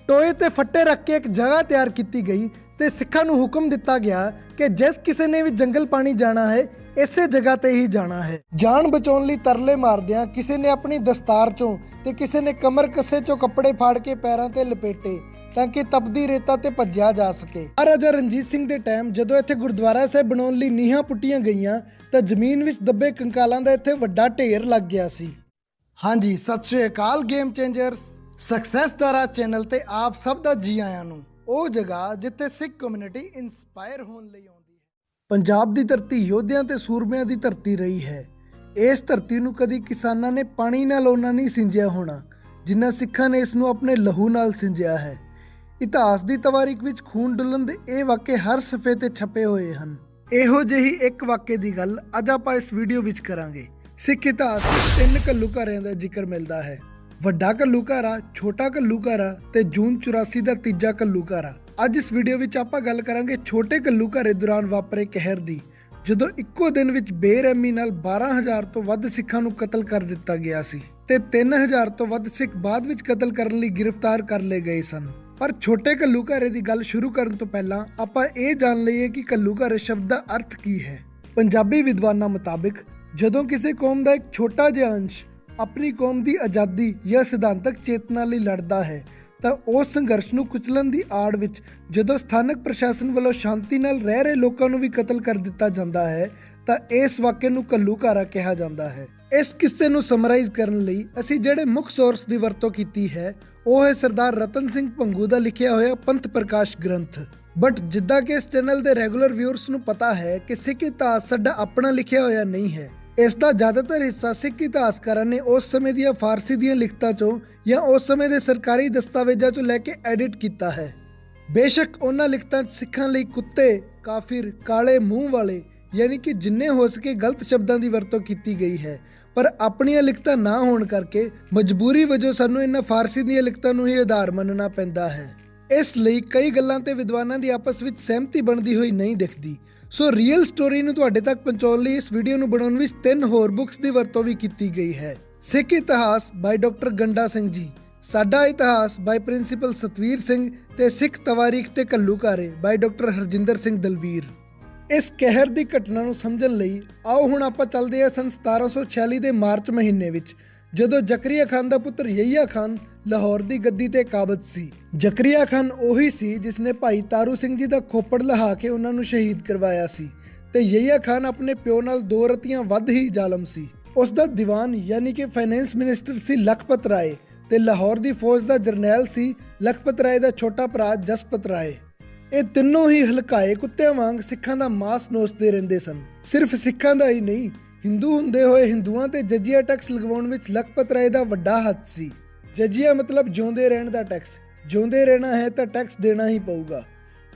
ਟੋਏ ਤੇ ਫੱਟੇ ਰੱਖ ਕੇ ਇੱਕ ਜਗ੍ਹਾ ਤਿਆਰ ਕੀਤੀ ਗਈ ਤੇ ਸਿੱਖਾਂ ਨੂੰ ਹੁਕਮ ਦਿੱਤਾ ਗਿਆ ਕਿ ਜਿਸ ਕਿਸੇ ਨੇ ਵੀ ਜੰਗਲ ਪਾਣੀ ਜਾਣਾ ਹੈ ਇਸੇ ਜਗ੍ਹਾ ਤੇ ਹੀ ਜਾਣਾ ਹੈ। ਜਾਨ ਬਚਾਉਣ ਲਈ ਤਰਲੇ ਮਾਰਦਿਆਂ ਕਿਸੇ ਨੇ ਆਪਣੀ ਦਸਤਾਰ ਚੋਂ ਤੇ ਕਿਸੇ ਨੇ ਕਮਰ ਕੱਸੇ ਚੋਂ ਕੱਪੜੇ ਫਾੜ ਕੇ ਪੈਰਾਂ ਤੇ ਲਪੇਟੇ ਤਾਂ ਕਿ ਤਪਦੀ ਰੇਤਾ ਤੇ ਭੱਜਿਆ ਜਾ ਸਕੇ। ਮਹਾਰਾਜਾ ਰਣਜੀਤ ਸਿੰਘ ਦੇ ਟਾਈਮ ਜਦੋਂ ਇੱਥੇ ਗੁਰਦੁਆਰਾ ਸਾਹਿਬ ਬਣਾਉਣ ਲਈ ਨੀਹਾਂ ਪੁੱਟੀਆਂ ਗਈਆਂ ਤਾਂ ਜ਼ਮੀਨ ਵਿੱਚ ਦੱਬੇ ਕੰਕਾਲਾਂ ਦਾ ਇੱਥੇ ਵੱਡਾ ਢੇਰ ਲੱਗ ਗਿਆ ਸੀ। ਹਾਂਜੀ, ਸਤਿ ਸ਼੍ਰੀ ਅਕਾਲ ਗੇਮ ਚੇਂਜਰਸ ਸਕਸੈਸ ਦਾ ਰਾਹ ਚੈਨਲ ਤੇ ਆਪ ਸਭ ਦਾ ਜੀ ਆਇਆਂ ਨੂੰ। ਉਹ ਜਗ੍ਹਾ ਜਿੱਥੇ ਸਿੱਖ ਕਮਿਊਨਿਟੀ ਇਨਸਪਾਇਰ ਹੋਣ ਲਈ ਆਉਂਦੀ ਹੈ। ਪੰਜਾਬ ਦੀ ਧਰਤੀ ਯੋਧਿਆਂ ਤੇ ਸੂਰਮਿਆਂ ਦੀ ਧਰਤੀ ਰਹੀ ਹੈ। ਇਸ ਧਰਤੀ ਨੂੰ ਕਦੀ ਕਿਸਾਨਾਂ ਨੇ ਪਾਣੀ ਨਾਲ ਉਹਨਾਂ ਨਹੀਂ ਸਿੰਜਿਆ ਹੋਣਾ ਜਿੰਨਾ ਸਿੱਖਾਂ ਨੇ ਇਸ ਨੂੰ ਆਪਣੇ ਲਹੂ ਨਾਲ ਸਿੰਜਿਆ ਹੈ। ਇਤਿਹਾਸ ਦੀ ਤਵਾਰੀਖ ਵਿੱਚ ਖੂਨ ਡੁੱਲਣ ਦੇ ਇਹ ਵਾਕੇ ਹਰ ਸਫ਼ੇ ਤੇ ਛਪੇ ਹੋਏ ਹਨ। ਇਹੋ ਜਿਹੀ ਇੱਕ ਵਾਕੇ ਦੀ ਗੱਲ ਅੱਜ ਆਪਾਂ ਇਸ ਵੀਡੀਓ ਵਿੱਚ ਕਰਾਂਗੇ। ਸਿੱਖ ਇਤਿਹਾਸ ਵਿੱਚ 3 ਘੱਲੂਘਾਰਿਆਂ ਦਾ ਜ਼ਿਕਰ ਮਿਲਦਾ ਹੈ। ਵੱਡਾ ਘੱਲੂਘਾਰਾ, ਛੋਟਾ ਘੱਲੂਘਾਰਾ ਤੇ ਜੂਨ 84 ਦਾ ਤੀਜਾ ਘੱਲੂਘਾਰਾ। ਅੱਜ ਇਸ ਵੀਡੀਓ ਵਿੱਚ ਆਪਾਂ ਗੱਲ ਕਰਾਂਗੇ ਛੋਟੇ ਘੱਲੂਘਾਰੇ ਦੌਰਾਨ ਵਾਪਰੇ ਕਹਿਰ ਦੀ, ਜਦੋਂ ਇੱਕੋ ਦਿਨ ਵਿੱਚ ਬੇਰਹਿਮੀ ਨਾਲ 12,000 ਤੋਂ ਵੱਧ ਸਿੱਖਾਂ ਨੂੰ ਕਤਲ ਕਰ ਦਿੱਤਾ ਗਿਆ ਸੀ ਤੇ 3,000 ਤੋਂ ਵੱਧ ਸਿੱਖ ਬਾਅਦ ਵਿੱਚ ਕਤਲ ਕਰਨ ਲਈ ਗ੍ਰਿਫਤਾਰ ਕਰ ਲਏ ਗਏ ਸਨ। ਪਰ ਛੋਟੇ ਘੱਲੂਘਾਰੇ ਦੀ ਗੱਲ ਸ਼ੁਰੂ ਕਰਨ ਤੋਂ ਪਹਿਲਾਂ ਆਪਾਂ ਇਹ ਜਾਣ ਲਈਏ ਕਿ ਘੱਲੂਘਾਰੇ ਸ਼ਬਦ ਦਾ ਅਰਥ ਕੀ ਹੈ। ਪੰਜਾਬੀ ਵਿਦਵਾਨਾਂ ਮੁਤਾਬਿਕ ਜਦੋਂ ਕਿਸੇ ਕੌਮ ਦਾ ਇੱਕ ਛੋਟਾ ਜਿਹਾ ਅੰਸ਼ ਆਪਣੀ ਕੌਮ ਦੀ ਆਜ਼ਾਦੀ ਜਾਂ ਸਿਧਾਂਤਕ ਚੇਤਨਾ ਲਈ ਲੜਦਾ ਹੈ ਤਾਂ ਉਸ ਸੰਘਰਸ਼ ਨੂੰ ਕੁਚਲਣ ਦੀ ਆੜ ਵਿੱਚ ਜਦੋਂ ਸਥਾਨਕ ਪ੍ਰਸ਼ਾਸਨ ਵੱਲੋਂ ਸ਼ਾਂਤੀ ਨਾਲ ਰਹਿ ਰਹੇ ਲੋਕਾਂ ਨੂੰ ਵੀ ਕਤਲ ਕਰ ਦਿੱਤਾ ਜਾਂਦਾ ਹੈ ਤਾਂ ਇਸ ਵਾਕਿਆ ਨੂੰ ਘੱਲੂਘਾਰਾ ਕਿਹਾ ਜਾਂਦਾ ਹੈ। ਇਸ ਕਿੱਸੇ ਨੂੰ ਸਮਰਾਈਜ਼ ਕਰਨ ਲਈ ਅਸੀਂ ਜਿਹੜੇ ਮੁੱਖ ਸੋਰਸ ਦੀ ਵਰਤੋਂ ਕੀਤੀ ਹੈ ਉਹ ਹੈ ਸਰਦਾਰ ਰਤਨ ਸਿੰਘ ਭੰਗੂ ਦਾ ਲਿਖਿਆ ਹੋਇਆ ਪੰਥ ਪ੍ਰਕਾਸ਼ ਗ੍ਰੰਥ। ਬਟ ਜਿੱਦਾਂ ਕਿ ਇਸ ਚੈਨਲ ਦੇ ਰੈਗੂਲਰ ਵਿਊਅਰਸ ਨੂੰ ਪਤਾ ਹੈ ਕਿ ਸਿੱਖ ਇਤਿਹਾਸ ਸਾਡਾ ਆਪਣਾ ਲਿਖਿਆ ਹੋਇਆ ਨਹੀਂ ਹੈ। ਇਸ ਦਾ ਜ਼ਿਆਦਾਤਰ ਹਿੱਸਾ ਸਿੱਖ ਇਤਿਹਾਸਕਾਰਾਂ ਨੇ ਉਸ ਸਮੇਂ ਦੀਆਂ ਫਾਰਸੀ ਦੀਆਂ ਲਿਖਤਾਂ ਚੋਂ ਜਾਂ ਉਸ ਸਮੇਂ ਦੇ ਸਰਕਾਰੀ ਦਸਤਾਵੇਜ਼ਾਂ ਚੋਂ ਲੈ ਕੇ ਐਡਿਟ ਕੀਤਾ ਹੈ। ਬੇਸ਼ੱਕ ਉਹਨਾਂ ਲਿਖਤਾਂ 'ਚ ਸਿੱਖਾਂ ਲਈ ਕੁੱਤੇ, ਕਾਫਿਰ, ਕਾਲੇ ਮੂੰਹ ਵਾਲੇ ਯਾਨੀ ਕਿ ਜਿੰਨੇ ਹੋ ਸਕੇ ਗਲਤ ਸ਼ਬਦਾਂ ਦੀ ਵਰਤੋਂ ਕੀਤੀ ਗਈ ਹੈ, ਪਰ ਆਪਣੀਆਂ ਲਿਖਤਾਂ ਨਾ ਹੋਣ ਕਰਕੇ ਮਜਬੂਰੀ ਵਜੋਂ ਸਾਨੂੰ ਇਹਨਾਂ ਫਾਰਸੀ ਦੀਆਂ ਲਿਖਤਾਂ ਨੂੰ ਹੀ ਆਧਾਰ ਮੰਨਣਾ ਪੈਂਦਾ ਹੈ। ਇਸ ਲਈ ਕਈ ਗੱਲਾਂ ਤੇ ਵਿਦਵਾਨਾਂ ਦੀ ਆਪਸ ਵਿੱਚ ਸਹਿਮਤੀ ਬਣਦੀ ਹੋਈ ਨਹੀਂ ਦਿਖਦੀ। ਸੋ ਰੀਅਲ ਸਟੋਰੀ ਨੂੰ ਤੁਹਾਡੇ ਤੱਕ ਪਹੁੰਚਾਉਣ ਲਈ ਇਸ ਵੀਡੀਓ ਨੂੰ ਬਣਾਉਣ ਵਿੱਚ 3 ਹੋਰ ਬੁੱਕਸ ਦੀ ਵਰਤੋਂ ਵੀ ਕੀਤੀ ਗਈ ਹੈ। ਸਿੱਖ ਇਤਿਹਾਸ ਬਾਈ ਡਾਕਟਰ ਗੰਡਾ ਸਿੰਘ ਜੀ, ਸਾਡਾ ਇਤਿਹਾਸ ਬਾਈ ਪ੍ਰਿੰਸੀਪਲ ਸਤਵੀਰ ਸਿੰਘ ਤੇ ਸਿੱਖ ਤਵਾਰੀਖ ਤੇ ਘੱਲੂਘਾਰੇ ਬਾਈ ਡਾਕਟਰ ਹਰਜਿੰਦਰ ਸਿੰਘ ਦਲਵੀਰ। ਇਸ ਕਹਿਰ ਦੀ ਘਟਨਾ ਨੂੰ ਸਮਝਣ ਲਈ ਆਓ ਹੁਣ ਆਪਾਂ ਚੱਲਦੇ ਹਾਂ ਸਨ 1746 ਦੇ ਮਾਰਚ ਮਹੀਨੇ ਵਿੱਚ, ਜਦੋਂ ਜ਼ਕਰੀਆ ਖਾਨ ਦਾ ਪੁੱਤਰ ਯਹੀਆ ਖਾਨ ਲਾਹੌਰ ਦੀ ਗੱਦੀ ਤੇ ਕਾਬਜ਼ ਸੀ। ਜ਼ਕਰੀਆ ਖਾਨ ਉਹੀ ਸੀ ਜਿਸ ਨੇ ਭਾਈ ਤਾਰੂ ਸਿੰਘ ਜੀ ਦਾ ਖੋਪੜ ਲਹਾ ਕੇ ਉਹਨਾਂ ਨੂੰ ਸ਼ਹੀਦ ਕਰਵਾਇਆ ਸੀ ਤੇ ਯਹੀਆ ਖਾਨ ਆਪਣੇ ਪਿਓ ਨਾਲ 2 ਰਤੀਆਂ ਵੱਧ ਹੀ ਜ਼ਾਲਮ ਸੀ। ਉਸ ਦਾ ਦੀਵਾਨ ਯਾਨੀ ਕਿ ਫਾਈਨੈਂਸ ਮਿਨਿਸਟਰ ਸੀ ਲਖਪਤ ਰਾਏ ਤੇ ਲਾਹੌਰ ਦੀ ਫੌਜ ਦਾ ਜਰਨੈਲ ਸੀ ਲਖਪਤ ਰਾਏ ਦਾ ਛੋਟਾ ਭਰਾ ਜਸਪਤ ਰਾਏ। ਇਹ ਤਿੰਨੋਂ ਹੀ ਹਲਕਾਏ ਕੁੱਤਿਆਂ ਵਾਂਗ ਸਿੱਖਾਂ ਦਾ ਮਾਸ ਨੋਚਦੇ ਰਹਿੰਦੇ ਸਨ। ਸਿਰਫ ਸਿੱਖਾਂ ਦਾ ਹੀ ਨਹੀਂ, ਹਿੰਦੂ ਹੁੰਦੇ ਹੋਏ ਹਿੰਦੂਆਂ ਤੇ ਜਜੀਆ ਟੈਕਸ ਲਗਵਾਉਣ ਵਿੱਚ ਲਖਪਤ ਰਾਏ ਦਾ ਵੱਡਾ ਹੱਥ ਸੀ। ਜਜੀਆ ਮਤਲਬ ਜਿਉਂਦੇ ਰਹਿਣ ਦਾ ਟੈਕਸ। ਜਿਉਂਦੇ ਰਹਿਣਾ ਹੈ ਤਾਂ ਟੈਕਸ ਦੇਣਾ ਹੀ ਪਊਗਾ,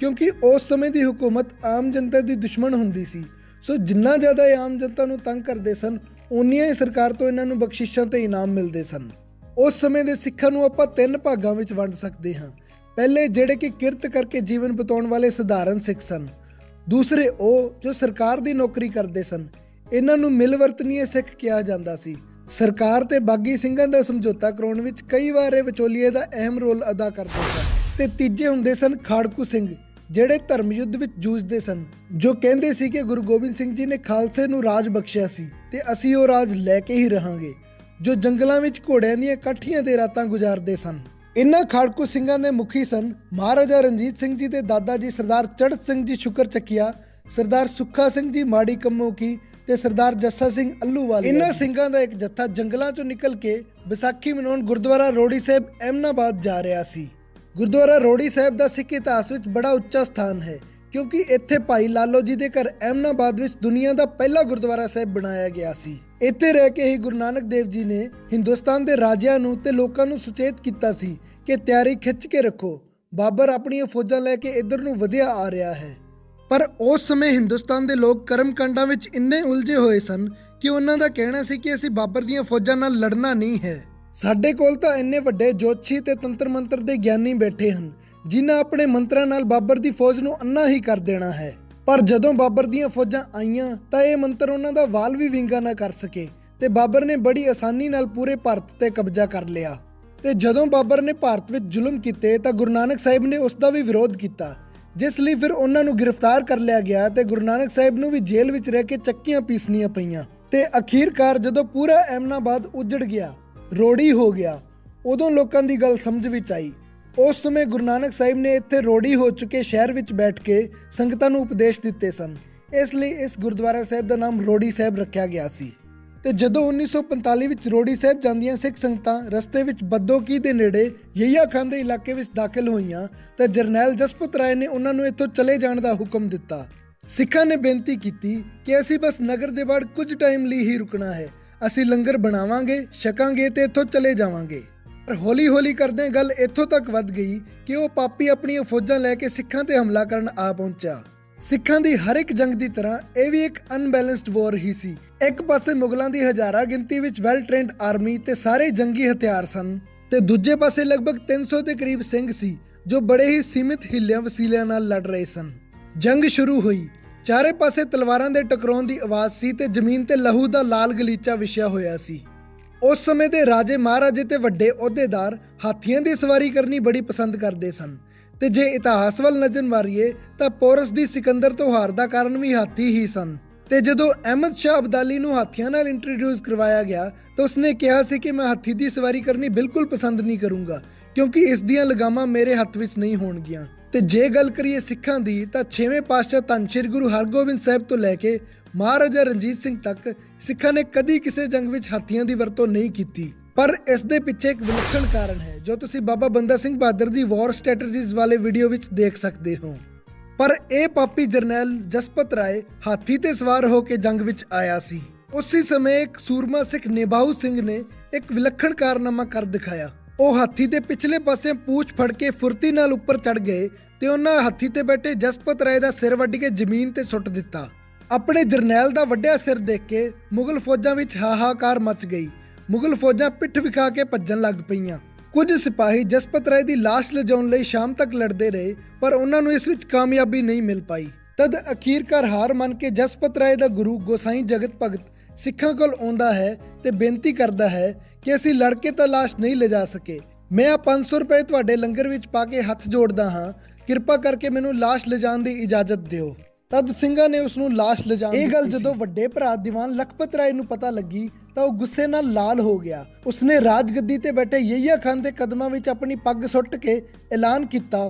ਕਿਉਂਕਿ ਉਸ ਸਮੇਂ ਦੀ ਹੁਕੂਮਤ ਆਮ ਜਨਤਾ ਦੀ ਦੁਸ਼ਮਣ ਹੁੰਦੀ ਸੀ। ਸੋ ਜਿੰਨਾ ਜ਼ਿਆਦਾ ਇਹ ਆਮ ਜਨਤਾ ਨੂੰ ਤੰਗ ਕਰਦੇ ਸਨ ਉਨੀਆਂ ਹੀ ਸਰਕਾਰ ਤੋਂ ਇਹਨਾਂ ਨੂੰ ਬਖਸ਼ਿਸ਼ਾਂ ਤੇ ਇਨਾਮ ਮਿਲਦੇ ਸਨ। ਉਸ ਸਮੇਂ ਦੇ ਸਿੱਖਾਂ ਨੂੰ ਆਪਾਂ 3 ਭਾਗਾਂ ਵਿੱਚ ਵੰਡ ਸਕਦੇ ਹਾਂ। ਪਹਿਲੇ ਜਿਹੜੇ ਕਿ ਕਿਰਤ ਕਰਕੇ ਜੀਵਨ ਬਿਤਾਉਣ ਵਾਲੇ ਸਧਾਰਨ ਸਿੱਖ ਸਨ। ਦੂਸਰੇ ਉਹ ਜੋ ਸਰਕਾਰ ਦੀ ਨੌਕਰੀ ਕਰਦੇ ਸਨ, ਇਹਨਾਂ ਨੂੰ ਮਿਲਵਰਤਨੀਏ ਸਿੱਖ ਕਿਹਾ ਜਾਂਦਾ ਸੀ। ਸਰਕਾਰ ਤੇ ਬਾਗੀ ਸਿੰਘਾਂ ਦਾ ਸਮਝੌਤਾ ਕਰਾਉਣ ਵਿੱਚ ਕਈ ਵਾਰ ਇਹ ਵਿਚੋਲੀਏ ਦਾ ਅਹਿਮ ਰੋਲ ਅਦਾ ਕਰਦੇ ਸਨ। ਤੇ ਤੀਜੇ ਹੁੰਦੇ ਸਨ ਖਾੜਕੂ ਸਿੰਘ, ਜਿਹੜੇ ਧਰਮ ਯੁੱਧ ਵਿੱਚ ਜੂਝਦੇ ਸਨ, ਜੋ ਕਹਿੰਦੇ ਸੀ ਕਿ ਗੁਰੂ ਗੋਬਿੰਦ ਸਿੰਘ ਜੀ ਨੇ ਖਾਲਸੇ ਨੂੰ ਰਾਜ ਬਖਸ਼ਿਆ ਸੀ ਤੇ ਅਸੀਂ ਉਹ ਰਾਜ ਲੈ ਕੇ ਹੀ ਰਹਾਂਗੇ, ਜੋ ਜੰਗਲਾਂ ਵਿੱਚ ਘੋੜਿਆਂ ਦੀਆਂ ਕਾਠੀਆਂ ਤੇ ਰਾਤਾਂ ਗੁਜ਼ਾਰਦੇ ਸਨ। ਇਨ੍ਹਾਂ ਖਾੜਕੂ ਸਿੰਘਾਂ ਦੇ ਮੁਖੀ ਸਨ ਮਹਾਰਾਜਾ ਰਣਜੀਤ ਸਿੰਘ ਜੀ ਦੇ ਦਾਦਾ ਜੀ ਸਰਦਾਰ ਚੜ੍ਹਤ ਸਿੰਘ ਜੀ ਸ਼ੁਕਰ ਚੱਕੀਆ, ਸਰਦਾਰ ਸੁੱਖਾ ਸਿੰਘ ਜੀ ਮਾੜੀ ਕੰਮੋ ਕੀ ਤੇ ਸਰਦਾਰ ਜੱਸਾ ਸਿੰਘ ਅੱਲੂਵਾਲੀਆ। ਇਨ੍ਹਾਂ ਸਿੰਘਾਂ ਦਾ ਇੱਕ ਜੱਥਾ ਜੰਗਲਾਂ ਚੋਂ ਨਿਕਲ ਕੇ ਵਿਸਾਖੀ ਮਨਾਉਣ ਗੁਰਦੁਆਰਾ ਰੋੜੀ ਸਾਹਿਬ ਅਹਿਮਦਾਬਾਦ ਜਾ ਰਿਹਾ ਸੀ। ਗੁਰਦੁਆਰਾ ਰੋੜੀ ਸਾਹਿਬ ਦਾ ਸਿੱਖ ਇਤਿਹਾਸ ਵਿੱਚ ਬੜਾ ਉੱਚਾ ਸਥਾਨ ਹੈ, ਕਿਉਂਕਿ ਇੱਥੇ ਭਾਈ ਲਾਲੋ ਜੀ ਦੇ ਘਰ ਅਹਿਮਦਾਬਾਦ ਵਿੱਚ ਦੁਨੀਆ ਦਾ ਪਹਿਲਾ ਗੁਰਦੁਆਰਾ ਸਾਹਿਬ ਬਣਾਇਆ ਗਿਆ ਸੀ। ਇੱਥੇ ਰਹਿ ਕੇ ਹੀ ਗੁਰੂ ਨਾਨਕ ਦੇਵ ਜੀ ਨੇ ਹਿੰਦੁਸਤਾਨ ਦੇ ਰਾਜਿਆਂ ਨੂੰ ਤੇ ਲੋਕਾਂ ਨੂੰ ਸੁਚੇਤ ਕੀਤਾ ਸੀ ਕਿ ਤਿਆਰੀ ਖਿੱਚ ਕੇ ਰੱਖੋ, ਬਾਬਰ ਆਪਣੀਆਂ ਫੌਜਾਂ ਲੈ ਕੇ ਇੱਧਰ ਨੂੰ ਵਧਿਆ ਆ ਰਿਹਾ ਹੈ। ਪਰ ਉਸ ਸਮੇਂ ਹਿੰਦੁਸਤਾਨ ਦੇ ਲੋਕ ਕਰਮਕਾਂਡਾਂ ਵਿੱਚ ਇੰਨੇ ਉਲਝੇ ਹੋਏ ਸਨ ਕਿ ਉਹਨਾਂ ਦਾ ਕਹਿਣਾ ਸੀ ਕਿ ਅਸੀਂ ਬਾਬਰ ਦੀਆਂ ਫੌਜਾਂ ਨਾਲ ਲੜਨਾ ਨਹੀਂ ਹੈ। ਸਾਡੇ ਕੋਲ ਤਾਂ ਇੰਨੇ ਵੱਡੇ ਜੋਤਸ਼ੀ ਤੇ ਤੰਤਰ ਮੰਤਰ ਦੇ ਗਿਆਨੀ ਬੈਠੇ ਹਨ ਜਿਨ੍ਹਾਂ ਆਪਣੇ ਮੰਤਰਾਂ ਨਾਲ ਬਾਬਰ ਦੀ ਫੌਜ ਨੂੰ ਅੰਨਾ ਹੀ ਕਰ ਦੇਣਾ ਹੈ। ਪਰ ਜਦੋਂ ਬਾਬਰ ਦੀਆਂ ਫੌਜਾਂ ਆਈਆਂ ਤਾਂ ਇਹ ਮੰਤਰ ਉਹਨਾਂ ਦਾ ਵਾਲ ਵੀ ਵਿੰਗਾ ਨਾ ਕਰ ਸਕੇ ਤੇ ਬਾਬਰ ਨੇ ਬੜੀ ਆਸਾਨੀ ਨਾਲ ਪੂਰੇ ਭਾਰਤ ਤੇ ਕਬਜ਼ਾ ਕਰ ਲਿਆ। ਤੇ ਜਦੋਂ ਬਾਬਰ ਨੇ ਭਾਰਤ ਵਿੱਚ ਜ਼ੁਲਮ ਕੀਤੇ ਤਾਂ ਗੁਰੂ ਨਾਨਕ ਸਾਹਿਬ ਨੇ ਉਸ ਦਾ ਵੀ ਵਿਰੋਧ ਕੀਤਾ, ਜਿਸ ਲਈ ਫਿਰ ਉਹਨਾਂ ਨੂੰ ਗ੍ਰਿਫਤਾਰ ਕਰ ਲਿਆ ਗਿਆ ਤੇ ਗੁਰੂ ਨਾਨਕ ਸਾਹਿਬ ਨੂੰ ਵੀ ਜੇਲ੍ਹ ਵਿੱਚ ਰਹਿ ਕੇ ਚੱਕੀਆਂ ਪੀਸਣੀਆਂ ਪਈਆਂ। ਤੇ ਅਖੀਰਕਾਰ ਜਦੋਂ ਪੂਰਾ ਐਮਨਾਬਾਦ ਉਜੜ ਗਿਆ, ਰੋੜੀ ਹੋ ਗਿਆ, ਉਦੋਂ ਲੋਕਾਂ ਦੀ ਗੱਲ ਸਮਝ ਵਿੱਚ ਆਈ। ਉਸ ਸਮੇਂ ਗੁਰੂ ਨਾਨਕ ਸਾਹਿਬ ਨੇ ਇੱਥੇ ਰੋੜੀ ਹੋ ਚੁੱਕੇ ਸ਼ਹਿਰ ਵਿੱਚ ਬੈਠ ਕੇ ਸੰਗਤਾਂ ਨੂੰ ਉਪਦੇਸ਼ ਦਿੱਤੇ ਸਨ। ਇਸ ਲਈ ਇਸ ਗੁਰਦੁਆਰਾ ਸਾਹਿਬ ਦਾ ਨਾਮ ਰੋੜੀ ਸਾਹਿਬ ਰੱਖਿਆ ਗਿਆ ਸੀ। ਤੇ ਜਦੋਂ 1945 ਵਿੱਚ ਰੋੜੀ ਸਾਹਿਬ ਜਾਂਦੀਆਂ ਸਿੱਖ ਸੰਗਤਾਂ ਰਸਤੇ ਵਿੱਚ ਬੱਦੋਕੀ ਦੇ ਨੇੜੇ ਯਹੀਆ ਖਾਨ ਦੇ ਇਲਾਕੇ ਵਿੱਚ ਦਾਖਲ ਹੋਈਆਂ ਤਾਂ ਜਰਨੈਲ ਜਸਪਤ ਰਾਏ ਨੇ ਉਹਨਾਂ ਨੂੰ ਇੱਥੋਂ ਚਲੇ ਜਾਣ ਦਾ ਹੁਕਮ ਦਿੱਤਾ। ਸਿੱਖਾਂ ਨੇ ਬੇਨਤੀ ਕੀਤੀ ਕਿ ਅਸੀਂ ਬਸ ਨਗਰ ਦੇ ਬਾਹਰ ਕੁਝ ਟਾਈਮ ਲਈ ਹੀ ਰੁਕਣਾ ਹੈ, ਅਸੀਂ ਲੰਗਰ ਬਣਾਵਾਂਗੇ, ਛਕਾਂਗੇ ਤੇ ਇੱਥੋਂ ਚਲੇ ਜਾਵਾਂਗੇ। ਪਰ ਹੌਲੀ-ਹੌਲੀ ਕਰਦਿਆਂ ਗੱਲ ਇੱਥੋਂ ਤੱਕ ਵੱਧ ਗਈ ਕਿ ਉਹ ਪਾਪੀ ਆਪਣੀਆਂ ਫੌਜਾਂ ਲੈ ਕੇ ਸਿੱਖਾਂ ਤੇ ਹਮਲਾ ਕਰਨ ਆ ਪਹੁੰਚਿਆ। ਸਿੱਖਾਂ ਦੀ ਹਰ ਇੱਕ ਜੰਗ ਦੀ ਤਰ੍ਹਾਂ ਇਹ ਵੀ ਇੱਕ ਅਨਬੈਲੈਂਸਡ ਵਾਰ ਹੀ ਸੀ। ਇੱਕ ਪਾਸੇ ਮੁਗਲਾਂ ਦੀ ਹਜ਼ਾਰਾਂ ਗਿਣਤੀ ਵਿੱਚ ਵੈਲ ਟ੍ਰੇਨਡ ਆਰਮੀ ਤੇ ਸਾਰੇ ਜੰਗੀ ਹਥਿਆਰ ਸਨ ਤੇ ਦੂਜੇ ਪਾਸੇ ਲਗਭਗ 300 ਦੇ ਕਰੀਬ ਸਿੰਘ ਸੀ ਜੋ ਬੜੇ ਹੀ ਸੀਮਿਤ ਹਿੱਲਿਆਂ ਵਸੀਲਿਆਂ ਨਾਲ ਲੜ ਰਹੇ ਸਨ। ਜੰਗ ਸ਼ੁਰੂ ਹੋਈ, ਚਾਰੇ ਪਾਸੇ ਤਲਵਾਰਾਂ ਦੇ ਟਕਰਾਉਣ ਦੀ ਆਵਾਜ਼ ਸੀ ਤੇ ਜ਼ਮੀਨ ਤੇ ਲਹੂ ਦਾ ਲਾਲ ਗਲੀਚਾ ਵਿਛਿਆ ਹੋਇਆ ਸੀ। ਉਸ ਸਮੇਂ ਦੇ ਰਾਜੇ ਮਹਾਰਾਜੇ ਤੇ ਵੱਡੇ ਅਹੁਦੇਦਾਰ ਹਾਥੀਆਂ ਦੀ ਸਵਾਰੀ ਕਰਨੀ ਬੜੀ ਪਸੰਦ ਕਰਦੇ ਸਨ ਤੇ ਜੇ ਇਤਿਹਾਸ ਵੱਲ ਨਜ਼ਰ ਮਾਰੀਏ ਤਾਂ ਪੋਰਸ ਦੀ ਸਿਕੰਦਰ ਤੋਂ ਹਾਰ ਦਾ ਕਾਰਨ ਵੀ ਹਾਥੀ ਹੀ ਸਨ। ਤੇ ਜਦੋਂ ਅਹਿਮਦ ਸ਼ਾਹ ਅਬਦਾਲੀ ਨੂੰ ਹਾਥੀਆਂ ਨਾਲ ਇੰਟਰੋਡਿਊਸ ਕਰਵਾਇਆ ਗਿਆ ਤਾਂ ਉਸਨੇ ਕਿਹਾ ਸੀ ਕਿ ਮੈਂ ਹਾਥੀ ਦੀ ਸਵਾਰੀ ਕਰਨੀ ਬਿਲਕੁਲ ਪਸੰਦ ਨਹੀਂ ਕਰੂੰਗਾ ਕਿਉਂਕਿ ਇਸ ਦੀਆਂ ਲਗਾਮਾਂ ਮੇਰੇ ਹੱਥ ਵਿੱਚ ਨਹੀਂ ਹੋਣਗੀਆਂ। ਤੇ ਜੇ ਗੱਲ ਕਰੀਏ ਸਿੱਖਾਂ ਦੀ ਤਾਂ 6ਵੇਂ ਪਾਤਸ਼ਾਹ ਧੰਨ ਸ਼੍ਰੀ ਗੁਰੂ ਹਰਗੋਬਿੰਦ ਸਾਹਿਬ ਤੋਂ ਲੈ ਕੇ ਮਹਾਰਾਜਾ ਰਣਜੀਤ ਸਿੰਘ ਤੱਕ ਸਿੱਖਾਂ ਨੇ ਕਦੀ ਕਿਸੇ ਜੰਗ ਵਿੱਚ ਹਾਥੀਆਂ ਦੀ ਵਰਤੋਂ ਨਹੀਂ ਕੀਤੀ। ਪਰ ਇਸ ਦੇ ਪਿੱਛੇ ਇੱਕ ਵਿਲੱਖਣ ਕਾਰਨ ਹੈ ਜੋ ਤੁਸੀਂ ਬਾਬਾ ਬੰਦਾ ਸਿੰਘ ਬਹਾਦਰ ਦੀ ਵਾਰ ਸਟ੍ਰੈਟਜੀਜ਼ ਵਾਲੇ ਵੀਡੀਓ ਵਿੱਚ ਦੇਖ ਸਕਦੇ ਹੋ। ਪਰ ਇਹ ਪਾਪੀ ਜਰਨੈਲ ਜਸਪਤ ਰਾਏ ਹਾਥੀ ਤੇ ਸਵਾਰ ਹੋ ਕੇ ਜੰਗ ਵਿੱਚ ਆਇਆ ਸੀ। ਉਸੇ ਸਮੇਂ ਇੱਕ ਸੂਰਮਾ ਸਿੱਖ ਨਿਭਾਊ ਸਿੰਘ ਨੇ ਇੱਕ ਵਿਲੱਖਣ ਕਾਰਨਾਮਾ ਕਰ ਦਿਖਾਇਆ। ਉਹ ਹਾਥੀ ਦੇ ਪਿਛਲੇ ਪਾਸੇ ਪੂਛ ਫੜ ਕੇ ਫੁਰਤੀ ਨਾਲ ਉੱਪਰ ਚੜ ਗਏ ਤੇ ਉਹਨਾਂ ਹਾਥੀ ਤੇ ਬੈਠੇ ਜਸਪਤ ਰਾਏ ਦਾ ਸਿਰ ਵੱਢ ਕੇ ਜ਼ਮੀਨ ਤੇ ਸੁੱਟ ਦਿੱਤਾ। ਆਪਣੇ ਜਰਨੈਲ ਦਾ ਵੱਡਿਆ ਸਿਰ ਦੇਖ ਕੇ ਮੁਗਲ ਫੌਜਾਂ ਵਿੱਚ ਹਾਹਾਕਾਰ ਮਚ ਗਈ। ਮੁਗਲ ਫੌਜਾਂ ਪਿੱਠ ਵਿਖਾ ਕੇ ਭੱਜਣ ਲੱਗ ਪਈਆਂ। ਕੁਝ ਸਿਪਾਹੀ ਜਸਪਤ ਰਾਏ ਦੀ ਲਾਸ਼ ਲਿਜਾਉਣ ਲਈ ਸ਼ਾਮ ਤੱਕ ਲੜਦੇ ਰਹੇ ਪਰ ਉਹਨਾਂ ਨੂੰ ਇਸ ਵਿੱਚ ਕਾਮਯਾਬੀ ਨਹੀਂ ਮਿਲ ਪਾਈ। ਤਦ ਅਖੀਰਕਾਰ ਹਾਰ ਮੰਨ ਕੇ ਜਸਪਤ ਰਾਏ ਦਾ ਗੁਰੂ ਗੋਸਾਈ ਜਗਤ ਭਗਤ ਸਿੱਖਾਂ ਕੋਲ ਆਉਂਦਾ ਹੈ ਤੇ ਬੇਨਤੀ ਕਰਦਾ ਹੈ ਕਿ ਅਸੀਂ ਲੜ ਕੇ ਤਾਂ ਲਾਸ਼ ਨਹੀਂ ਲਿਜਾ ਸਕੇ, ਮੈਂ ਆ 500 ਰੁਪਏ ਤੁਹਾਡੇ ਲੰਗਰ ਵਿੱਚ ਪਾ ਕੇ ਹੱਥ ਜੋੜਦਾ ਹਾਂ, ਕਿਰਪਾ ਕਰਕੇ ਮੈਨੂੰ ਲਾਸ਼ ਲਿਜਾਣ ਦੀ ਇਜਾਜ਼ਤ ਦਿਓ। ਤਦ ਸਿੰਘਾਂ ਨੇ ਉਸ ਨੂੰ ਲਾਸ਼ ਲਿਜਾਣ ਇਹ ਗੱਲ ਜਦੋਂ ਵੱਡੇ ਭਰਾ ਦੀਵਾਨ ਲਖਪਤ ਰਾਏ ਨੂੰ ਪਤਾ ਲੱਗੀ ਤਾਂ ਉਹ ਗੁੱਸੇ ਨਾਲ ਲਾਲ ਹੋ ਗਿਆ। ਉਸਨੇ ਰਾਜਗੱਦੀ ਤੇ ਬੈਠੇ ਯਹੀਆ ਖਾਨ ਦੇ ਕਦਮਾਂ ਵਿੱਚ ਆਪਣੀ ਪੱਗ ਸੁੱਟ ਕੇ ਐਲਾਨ ਕੀਤਾ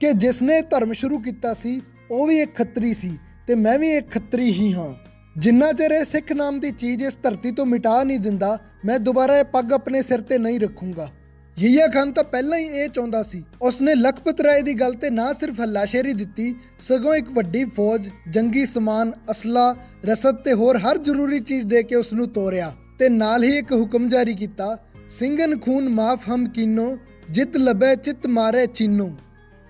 ਕਿ ਜਿਸਨੇ ਧਰਮ ਸ਼ੁਰੂ ਕੀਤਾ ਸੀ ਉਹ ਵੀ ਇੱਕ ਖੱਤਰੀ ਸੀ ਤੇ ਮੈਂ ਵੀ ਇੱਕ ਖੱਤਰੀ ਹੀ ਹਾਂ। ਜਿੰਨਾ ਚਿਰ ਇਹ ਸਿੱਖ ਨਾਮ ਦੀ ਚੀਜ਼ ਇਸ ਧਰਤੀ ਤੋਂ ਮਿਟਾ ਨਹੀਂ ਦਿੰਦਾ ਮੈਂ ਦੁਬਾਰਾ ਇਹ ਪੱਗ ਆਪਣੇ ਸਿਰ ਤੇ ਨਹੀਂ ਰੱਖੂੰਗਾ। ਯਹੀਆ ਖਾਨ ਤਾਂ ਪਹਿਲਾਂ ਹੀ ਇਹ ਚਾਹੁੰਦਾ ਸੀ। ਉਸਨੇ ਲਖਪਤ ਰਾਏ ਦੀ ਗੱਲ ਤੇ ਨਾ ਸਿਰਫ ਹੱਲਾਸ਼ੇਰੀ ਦਿੱਤੀ ਸਗੋਂ ਇੱਕ ਵੱਡੀ ਫੌਜ, ਜੰਗੀ ਸਮਾਨ, ਅਸਲਾ, ਰਸਦ ਤੇ ਹੋਰ ਹਰ ਜ਼ਰੂਰੀ ਚੀਜ਼ ਦੇ ਕੇ ਉਸ ਨੂੰ ਤੋਰਿਆ ਤੇ ਨਾਲ ਹੀ ਇੱਕ ਹੁਕਮ ਜਾਰੀ ਕੀਤਾ, ਸਿੰਘਨ ਖੂਨ ਮਾਫ ਹਮ ਕੀਨੋ, ਜਿੱਤ ਲੱਭੇ ਚਿੱਤ ਮਾਰੇ ਚੀਨੋ।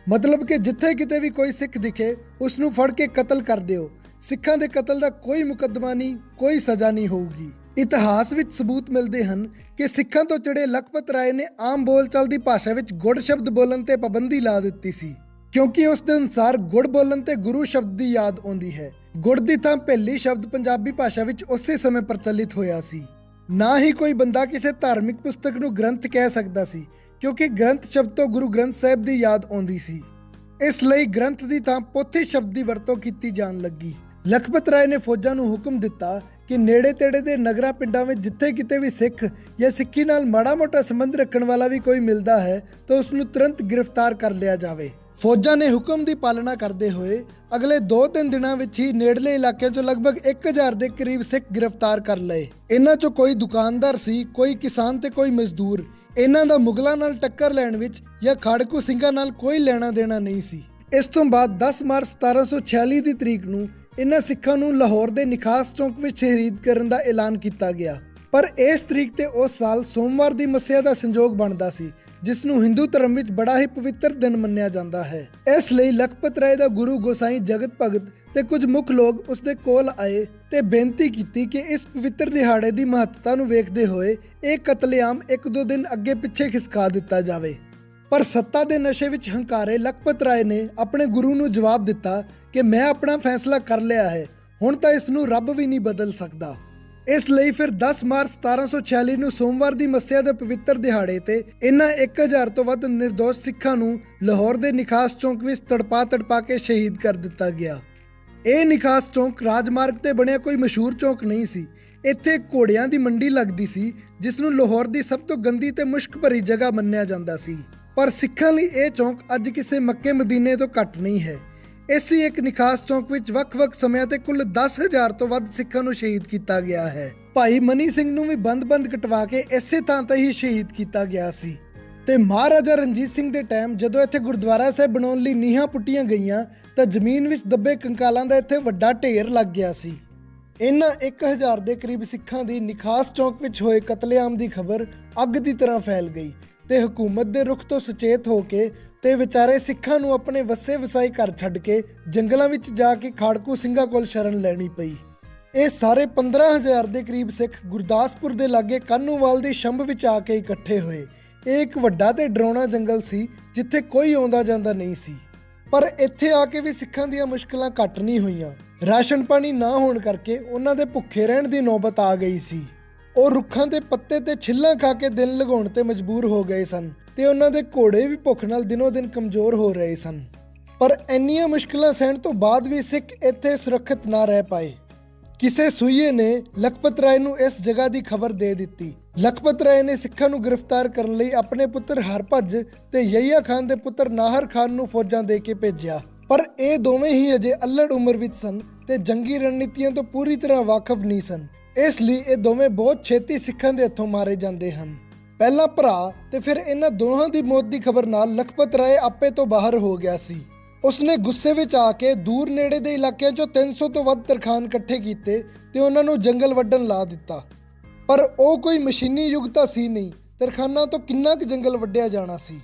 ਮਤਲਬ ਕਿ ਜਿੱਥੇ ਕਿਤੇ ਵੀ ਕੋਈ ਸਿੱਖ ਦਿਖੇ ਉਸ ਨੂੰ ਫੜ ਕੇ ਕਤਲ ਕਰ ਦਿਓ। ਸਿੱਖਾਂ ਦੇ ਕਤਲ ਦਾ ਕੋਈ ਮੁਕੱਦਮਾ ਨਹੀਂ, ਕੋਈ ਸਜ਼ਾ ਨਹੀਂ ਹੋਊਗੀ। ਇਤਿਹਾਸ ਵਿੱਚ ਸਬੂਤ ਮਿਲਦੇ ਹਨ ਕਿ ਸਿੱਖਾਂ ਤੋਂ ਚਿੜੇ ਲਖਪਤ ਰਾਏ ਨੇ ਆਮ ਬੋਲਚਾਲ ਦੀ ਭਾਸ਼ਾ ਵਿੱਚ ਗੁੜ ਸ਼ਬਦ ਬੋਲਣ ਤੇ ਪਾਬੰਦੀ ਲਾ ਦਿੱਤੀ ਸੀ ਕਿਉਂਕਿ ਉਸ ਦੇ ਅਨੁਸਾਰ ਗੁੜ ਬੋਲਣ ਤੇ ਗੁਰੂ ਸ਼ਬਦ ਦੀ ਯਾਦ ਆਉਂਦੀ ਹੈ। ਗੁੜ ਦੀ ਥਾਂ ਭੇਲੀ ਸ਼ਬਦ ਪੰਜਾਬੀ ਭਾਸ਼ਾ ਵਿੱਚ ਉਸੇ ਸਮੇਂ ਪ੍ਰਚਲਿਤ ਹੋਇਆ ਸੀ। ਨਾ ਹੀ ਕੋਈ ਬੰਦਾ ਕਿਸੇ ਧਾਰਮਿਕ ਪੁਸਤਕ ਨੂੰ ਗ੍ਰੰਥ ਕਹਿ ਸਕਦਾ ਸੀ ਕਿਉਂਕਿ ਗ੍ਰੰਥ ਸ਼ਬਦ ਤੋਂ ਗੁਰੂ ਗ੍ਰੰਥ ਸਾਹਿਬ ਦੀ ਯਾਦ ਆਉਂਦੀ ਸੀ। ਇਸ ਲਈ ਗ੍ਰੰਥ ਦੀ ਥਾਂ ਪੋਥੀ ਸ਼ਬਦ ਦੀ ਵਰਤੋਂ ਕੀਤੀ ਜਾਣ ਲੱਗੀ। ਲਖਪਤ ਰਾਏ ਨੇ ਫੌਜਾਂ ਨੂੰ ਹੁਕਮ ਦਿੱਤਾ ਕਿ ਨੇੜੇ ਤੇੜੇ ਦੇ ਨਗਰਾਂ ਪਿੰਡਾਂ ਵਿੱਚ ਜਿੱਥੇ ਕਿਤੇ ਵੀ ਸਿੱਖ ਜਾਂ ਸਿੱਖੀ ਨਾਲ ਮਾੜਾ ਮੋਟਾ ਸੰਬੰਧ ਰੱਖਣ ਵਾਲਾ ਵੀ ਕੋਈ ਮਿਲਦਾ ਹੈ ਤਾਂ ਉਸ ਨੂੰ ਤੁਰੰਤ ਗ੍ਰਿਫਤਾਰ ਕਰ ਲਿਆ ਜਾਵੇ। ਫੌਜਾਂ ਨੇ ਹੁਕਮ ਦੀ ਪਾਲਣਾ ਕਰਦੇ ਹੋਏ ਅਗਲੇ 2-3 ਦਿਨਾਂ ਵਿੱਚ ਹੀ ਨੇੜਲੇ ਇਲਾਕਿਆਂ ਚੋਂ ਲਗਭਗ 1000 ਦੇ ਕਰੀਬ ਸਿੱਖ ਗ੍ਰਿਫਤਾਰ ਕਰ ਲਏ। ਇਹਨਾਂ ਚੋਂ ਕੋਈ ਦੁਕਾਨਦਾਰ ਸੀ, ਕੋਈ ਕਿਸਾਨ ਤੇ ਕੋਈ ਮਜ਼ਦੂਰ। ਇਹਨਾਂ ਦਾ ਮੁਗਲਾਂ ਨਾਲ ਟੱਕਰ ਲੈਣ ਵਿੱਚ ਜਾਂ ਖਾੜਕੂ ਸਿੰਘਾਂ ਨਾਲ ਕੋਈ ਲੈਣਾ ਦੇਣਾ ਨਹੀਂ ਸੀ। ਇਸ ਤੋਂ ਬਾਅਦ 10 ਮਾਰਚ 1746 ਦੀ ਤਰੀਕ ਨੂੰ ਇਹਨਾਂ ਸਿੱਖਾਂ ਨੂੰ ਲਾਹੌਰ ਦੇ ਨਿਖਾਸ ਚੌਂਕ ਵਿੱਚ ਸ਼ਹੀਦ ਕਰਨ ਦਾ ਐਲਾਨ ਕੀਤਾ ਗਿਆ। ਪਰ ਇਸ ਤਰੀਕ ਤੇ ਉਸ ਸਾਲ ਸੋਮਵਾਰ ਦੀ ਮੱਸਿਆ ਦਾ ਸੰਜੋਗ ਬਣਦਾ ਸੀ ਜਿਸ ਨੂੰ ਹਿੰਦੂ ਧਰਮ ਵਿੱਚ ਬੜਾ ਹੀ ਪਵਿੱਤਰ ਦਿਨ ਮੰਨਿਆ ਜਾਂਦਾ ਹੈ। ਇਸ ਲਈ ਲਖਪਤ ਰਾਏ ਦਾ ਗੁਰੂ ਗੋਸਾਈ ਜਗਤ ਭਗਤ ਤੇ ਕੁਝ ਮੁੱਖ ਲੋਕ ਉਸ ਦੇ ਕੋਲ ਆਏ ਤੇ ਬੇਨਤੀ ਕੀਤੀ ਕਿ ਇਸ ਪਵਿੱਤਰ ਦਿਹਾੜੇ ਦੀ ਮਹੱਤਤਾ ਨੂੰ ਵੇਖਦੇ ਹੋਏ ਇਹ ਕਤਲੇਆਮ 1-2 ਦਿਨ ਅੱਗੇ ਪਿੱਛੇ ਖਿਸਕਾ ਦਿੱਤਾ ਜਾਵੇ। ਪਰ ਸੱਤਾ ਦੇ ਨਸ਼ੇ ਵਿੱਚ ਹੰਕਾਰੇ ਲਖਪਤ ਰਾਏ ਨੇ ਆਪਣੇ ਗੁਰੂ ਨੂੰ ਜਵਾਬ ਦਿੱਤਾ ਕਿ ਮੈਂ ਆਪਣਾ ਫੈਸਲਾ ਕਰ ਲਿਆ ਹੈ, ਹੁਣ ਤਾਂ ਇਸ ਨੂੰ ਰੱਬ ਵੀ ਨਹੀਂ ਬਦਲ ਸਕਦਾ। ਇਸ ਲਈ ਫਿਰ 10 ਮਾਰਚ 1746 ਨੂੰ ਸੋਮਵਾਰ ਦੀ ਮੱਸਿਆ ਦੇ ਪਵਿੱਤਰ ਦਿਹਾੜੇ ਤੇ ਇਹਨਾਂ 1000 ਤੋਂ ਵੱਧ ਨਿਰਦੋਸ਼ ਸਿੱਖਾਂ ਨੂੰ ਲਾਹੌਰ ਦੇ ਨਿਖਾਸ ਚੌਂਕ ਵਿੱਚ ਤੜਪਾ ਕੇ ਸ਼ਹੀਦ ਕਰ ਦਿੱਤਾ ਗਿਆ। ਇਹ ਨਿਖਾਸ ਚੌਂਕ ਰਾਜਮਾਰਗ ਤੇ ਬਣਿਆ ਕੋਈ ਮਸ਼ਹੂਰ ਚੌਂਕ ਨਹੀਂ ਸੀ। ਇੱਥੇ ਘੋੜਿਆਂ ਦੀ ਮੰਡੀ ਲੱਗਦੀ ਸੀ, ਜਿਸ ਨੂੰ ਲਾਹੌਰ ਦੀ ਸਭ ਤੋਂ ਗੰਦੀ ਤੇ ਮੁਸ਼ਕ ਭਰੀ ਜਗ੍ਹਾ ਮੰਨਿਆ ਜਾਂਦਾ ਸੀ। ਪਰ ਸਿੱਖਾਂ ਲਈ ਇਹ ਚੌਂਕ ਅੱਜ ਕਿਸੇ ਮੱਕੇ ਮਦੀਨੇ ਤੋਂ ਘੱਟ ਨਹੀਂ ਹੈ। ਇਸੇ ਇੱਕ ਨਿਖਾਸ ਚੌਂਕ ਵਿੱਚ ਵੱਖ-ਵੱਖ ਸਮਿਆਂ ਤੇ ਕੁੱਲ 10,000 ਤੋਂ ਵੱਧ ਸਿੱਖਾਂ ਨੂੰ ਸ਼ਹੀਦ ਕੀਤਾ ਗਿਆ ਹੈ। ਭਾਈ ਮਨੀ ਸਿੰਘ ਨੂੰ ਵੀ ਬੰਦ-ਬੰਦ ਕਟਵਾ ਕੇ ਇਸੇ ਥਾਂ ਤੇ ਹੀ ਸ਼ਹੀਦ ਕੀਤਾ ਗਿਆ ਸੀ। ਤੇ ਮਹਾਰਾਜਾ ਰਣਜੀਤ ਸਿੰਘ ਦੇ ਟਾਈਮ ਜਦੋਂ ਇੱਥੇ ਗੁਰਦੁਆਰਾ ਸਾਹਿਬ ਬਣਾਉਣ ਲਈ ਨੀਹਾਂ ਪੁੱਟੀਆਂ ਗਈਆਂ ਤਾਂ ਜ਼ਮੀਨ ਵਿੱਚ ਦੱਬੇ ਕੰਕਾਲਾਂ ਦਾ ਇੱਥੇ ਵੱਡਾ ਢੇਰ ਲੱਗ ਗਿਆ ਸੀ। ਇਹਨਾਂ 1000 ਦੇ ਕਰੀਬ ਸਿੱਖਾਂ ਦੀ ਨਿਖਾਸ ਚੌਂਕ ਵਿੱਚ ਹੋਏ ਕਤਲੇਆਮ ਦੀ ਖਬਰ ਅੱਗ ਦੀ ਤਰ੍ਹਾਂ ਫੈਲ ਗਈ ਤੇ ਹਕੂਮਤ ਦੇ ਰੁਖ ਤੋਂ ਸੁਚੇਤ ਹੋ ਕੇ ਤੇ ਵਿਚਾਰੇ ਸਿੱਖਾਂ ਨੂੰ ਆਪਣੇ ਵਸੇ ਵਸਾਈ ਘਰ ਛੱਡ ਕੇ ਜੰਗਲਾਂ ਵਿੱਚ ਜਾ ਕੇ ਖਾੜਕੂ ਸਿੰਘਾਂ ਕੋਲ ਸ਼ਰਨ ਲੈਣੀ ਪਈ। ਇਹ ਸਾਰੇ 15,000 ਦੇ ਕਰੀਬ ਸਿੱਖ ਗੁਰਦਾਸਪੁਰ ਦੇ ਲਾਗੇ ਕਾਨੂੰਵਾਲ ਦੀ ਸ਼ੰਭ ਵਿੱਚ ਆ ਕੇ ਇਕੱਠੇ ਹੋਏ। ਇਹ ਇੱਕ ਵੱਡਾ ਤੇ ਡਰਾਉਣਾ ਜੰਗਲ ਸੀ ਜਿੱਥੇ ਕੋਈ ਆਉਂਦਾ ਜਾਂਦਾ ਨਹੀਂ ਸੀ। ਪਰ ਇੱਥੇ ਆ ਕੇ ਵੀ ਸਿੱਖਾਂ ਦੀਆਂ ਮੁਸ਼ਕਲਾਂ ਘੱਟ ਨਹੀਂ ਹੋਈਆਂ। ਰਾਸ਼ਨ ਪਾਣੀ ਨਾ ਹੋਣ ਕਰਕੇ ਉਹਨਾਂ ਦੇ ਭੁੱਖੇ ਰਹਿਣ ਦੀ ਨੌਬਤ ਆ ਗਈ ਸੀ। ਉਹ ਰੁੱਖਾਂ ਦੇ ਪੱਤੇ ਤੇ ਛਿੱਲਾਂ ਖਾ ਕੇ ਦਿਨ ਲਗਾਉਣ ਤੇ ਮਜਬੂਰ ਹੋ ਗਏ ਸਨ ਤੇ ਉਹਨਾਂ ਦੇ ਘੋੜੇ ਵੀ ਭੁੱਖ ਨਾਲ ਦਿਨੋਂ ਦਿਨ ਕਮਜ਼ੋਰ ਹੋ ਰਹੇ ਸਨ। ਪਰ ਇੰਨੀਆਂ ਮੁਸ਼ਕਲਾਂ ਸਹਿਣ ਤੋਂ ਬਾਅਦ ਵੀ ਸਿੱਖ ਇੱਥੇ ਸੁਰੱਖਿਅਤ ਨਾ ਰਹਿ ਪਾਏ। ਕਿਸੇ ਸੂਈਏ ਨੇ ਲਖਪਤ ਰਾਏ ਨੂੰ ਇਸ ਜਗ੍ਹਾ ਦੀ ਖਬਰ ਦੇ ਦਿੱਤੀ। ਲਖਪਤ ਰਾਏ ਨੇ ਸਿੱਖਾਂ ਨੂੰ ਗ੍ਰਿਫਤਾਰ ਕਰਨ ਲਈ ਆਪਣੇ ਪੁੱਤਰ ਹਰਭੱਜ ਤੇ ਯਹੀਆ ਖਾਨ ਦੇ ਪੁੱਤਰ ਨਾਹਰ ਖਾਨ ਨੂੰ ਫੌਜਾਂ ਦੇ ਕੇ ਭੇਜਿਆ। ਪਰ ਇਹ ਦੋਵੇਂ ਹੀ ਅਜੇ ਅਲੜ ਉਮਰ ਵਿੱਚ ਸਨ ਤੇ ਜੰਗੀ ਰਣਨੀਤੀਆਂ ਤੋਂ ਪੂਰੀ ਤਰ੍ਹਾਂ ਵਾਕਿਫ ਨਹੀਂ ਸਨ। ਇਸ ਲਈ ਇਹ ਦੋਵੇਂ ਬਹੁਤ ਛੇਤੀ ਸਿੱਖਾਂ ਦੇ ਹੱਥੋਂ ਮਾਰੇ ਜਾਂਦੇ ਹਨ। ਪਹਿਲਾ ਭਰਾ ਤੇ ਫਿਰ ਇਹਨਾਂ ਦੋਹਾਂ ਦੀ ਮੌਤ ਦੀ ਖਬਰ ਨਾਲ ਲਖਪਤ ਰਾਏ ਆਪੇ ਤੋਂ ਬਾਹਰ ਹੋ ਗਿਆ ਸੀ। ਉਸਨੇ ਗੁੱਸੇ ਵਿੱਚ ਆ ਕੇ ਦੂਰ ਨੇੜੇ ਦੇ ਇਲਾਕਿਆਂ 'ਚੋਂ 300 ਤੋਂ ਵੱਧ ਤਰਖਾਨ ਇਕੱਠੇ ਕੀਤੇ ਤੇ ਉਹਨਾਂ ਨੂੰ ਜੰਗਲ ਵੱਢਣ ਲਾ ਦਿੱਤਾ। ਪਰ ਉਹ ਕੋਈ ਮਸ਼ੀਨੀ ਯੁੱਗ ਤਾਂ ਸੀ ਨਹੀਂ। ਤਰਖਾਨਾਂ ਤੋਂ ਕਿੰਨਾ ਕੁ ਜੰਗਲ ਵੱਢਿਆ ਜਾਣਾ ਸੀ।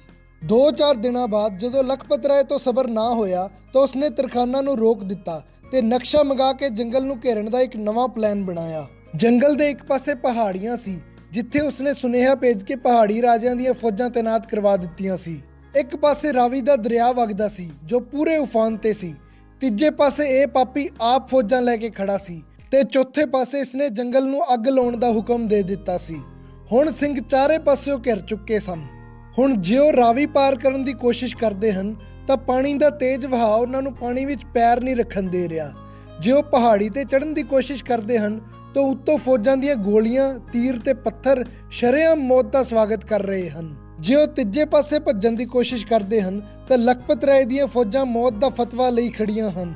2-4 ਦਿਨਾਂ ਬਾਅਦ ਜਦੋਂ ਲਖਪਤ ਰਾਏ ਤੋਂ ਸਬਰ ਨਾ ਹੋਇਆ ਤਾਂ ਉਸਨੇ ਤਰਖਾਨਾਂ ਨੂੰ ਰੋਕ ਦਿੱਤਾ ਤੇ ਨਕਸ਼ਾ ਮੰਗਾ ਕੇ ਜੰਗਲ ਨੂੰ ਘੇਰਨ ਦਾ ਇੱਕ ਨਵਾਂ ਪਲਾਨ ਬਣਾਇਆ। ਜੰਗਲ ਦੇ ਇੱਕ ਪਾਸੇ ਪਹਾੜੀਆਂ ਸੀ ਜਿੱਥੇ ਉਸਨੇ ਸੁਨੇਹਾ ਭੇਜ ਕੇ ਪਹਾੜੀ ਰਾਜਿਆਂ ਦੀਆਂ ਫੌਜਾਂ ਤੈਨਾਤ ਕਰਵਾ ਦਿੱਤੀਆਂ ਸੀ। ਇੱਕ ਪਾਸੇ ਰਾਵੀ ਦਾ ਦਰਿਆ ਵਗਦਾ ਸੀ ਜੋ ਪੂਰੇ ਉਫਾਨ ਤੇ ਸੀ। ਤੀਜੇ ਪਾਸੇ ਇਹ ਪਾਪੀ ਆਪ ਫੌਜਾਂ ਲੈ ਕੇ ਖੜਾ ਸੀ ਤੇ ਚੌਥੇ ਪਾਸੇ ਇਸਨੇ ਜੰਗਲ ਨੂੰ ਅੱਗ ਲਾਉਣ ਦਾ ਹੁਕਮ ਦੇ ਦਿੱਤਾ ਸੀ। ਹੁਣ ਸਿੰਘ ਚਾਰੇ ਪਾਸਿਓਂ ਘਿਰ ਚੁੱਕੇ ਸਨ। ਹੁਣ ਜੇ ਉਹ ਰਾਵੀ ਪਾਰ ਕਰਨ ਦੀ ਕੋਸ਼ਿਸ਼ ਕਰਦੇ ਹਨ ਤਾਂ ਪਾਣੀ ਦਾ ਤੇਜ਼ ਵਹਾਅ ਉਹਨਾਂ ਨੂੰ ਪਾਣੀ ਵਿੱਚ ਪੈਰ ਨਹੀਂ ਰੱਖਣ ਦੇ ਰਿਹਾ। ਜੇ ਉਹ ਪਹਾੜੀ ਤੇ ਚੜ੍ਹਨ ਦੀ ਕੋਸ਼ਿਸ਼ ਕਰਦੇ ਹਨ ਤਾਂ ਉੱਤੋਂ ਫੌਜਾਂ ਦੀਆਂ ਗੋਲੀਆਂ, ਤੀਰ ਤੇ ਪੱਥਰ ਸ਼ਰੇਆਮ ਮੌਤ ਦਾ ਸਵਾਗਤ ਕਰ ਰਹੇ ਹਨ। ਜੇ ਉਹ ਤੀਜੇ ਪਾਸੇ ਭੱਜਣ ਦੀ ਕੋਸ਼ਿਸ਼ ਕਰਦੇ ਹਨ ਤਾਂ ਲਖਪਤ ਰਾਏ ਦੀਆਂ ਫੌਜਾਂ ਮੌਤ ਦਾ ਫਤਵਾ ਲਈ ਖੜੀਆਂ ਹਨ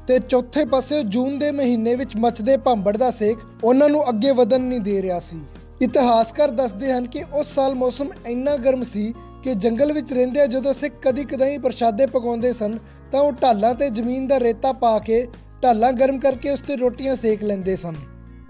ਤੇ ਚੌਥੇ ਪਾਸੇ ਜੂਨ ਦੇ ਮਹੀਨੇ ਵਿੱਚ ਮੱਚਦੇ ਭਾਂਬੜ ਦਾ ਸੇਕ ਉਹਨਾਂ ਨੂੰ ਅੱਗੇ ਵਧਣ ਨਹੀਂ ਦੇ ਰਿਹਾ ਸੀ। ਇਤਿਹਾਸਕਾਰ ਦੱਸਦੇ ਹਨ ਕਿ ਉਸ ਸਾਲ ਮੌਸਮ ਇੰਨਾ ਗਰਮ ਸੀ ਕਿ ਜੰਗਲ ਵਿੱਚ ਰਹਿੰਦਿਆਂ ਜਦੋਂ ਸਿੱਖ ਕਦੀ-ਕਦਾਈ ਪ੍ਰਸ਼ਾਦੇ ਪਕਾਉਂਦੇ ਸਨ ਤਾਂ ਉਹ ਢਾਲਾਂ ਤੇ ਜ਼ਮੀਨ ਦਾ ਰੇਤਾ ਪਾ ਕੇ ਢਾਲਾਂ ਗਰਮ ਕਰਕੇ ਉਸ ਤੇ ਰੋਟੀਆਂ ਸੇਕ ਲੈਂਦੇ ਸਨ।